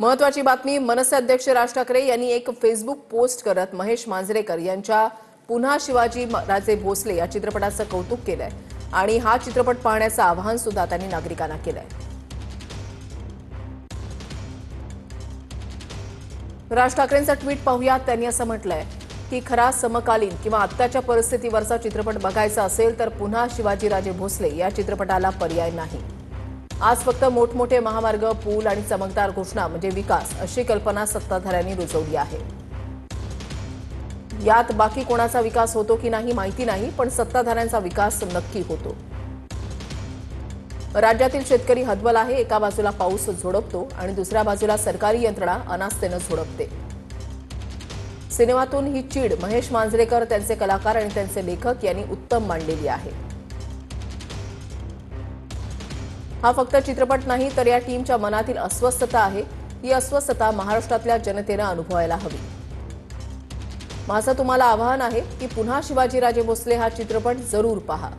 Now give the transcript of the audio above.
महत्वाची बातमी। मनसे अध्यक्ष राज ठाकरे यांनी एक फेसबुक पोस्ट करत महेश मांजरेकर यांच्या पुन्हा शिवाजी राजे भोसले या चित्रपटाचं कौतुक केलंय आणि हा चित्रपट पाहण्याचं आवाहन सुद्धा त्यांनी नागरिकांना केलंय। राज ठाकरेंचा ट्विट पाहूया। त्यांनी असं म्हटलंय की खरा समकालीन किंवा आत्ताच्या परिस्थितीवरचा चित्रपट बघायचा असेल तर पुन्हा शिवाजी राजे भोसले या चित्रपटाला पर्याय नाही। आज फक्त मोठमोठे महामार्ग, पूल आणि चमकदार घोषणा म्हणजे विकास अशी कल्पना सत्ताधाऱ्यांनी रुजवली आहे। यात बाकी कोणाचा विकास होतो की नाही माहिती नाही, पण सत्ताधाऱ्यांचा विकास नक्की होतो। राज्यातील शेतकरी हतबल आहे। एका बाजूला पाऊस झोडपतो आणि दुसऱ्या बाजूला सरकारी यंत्रणा अनास्थेने झोडपते। सिनेमातून ही चीड महेश मांजरेकर, त्यांचे कलाकार आणि त्यांचे लेखक यांनी उत्तम मांडलेली आहे। हा फक्त चित्रपट नाही तर या टीमच्या मनातील अस्वस्थता आहे। ही अस्वस्थता महाराष्ट्रातल्या जनतेने अनुभवायला हवी। माझं तुम्हाला आवाहन आहे की पुन्हा शिवाजी राजे भोसले हा चित्रपट जरूर पहा।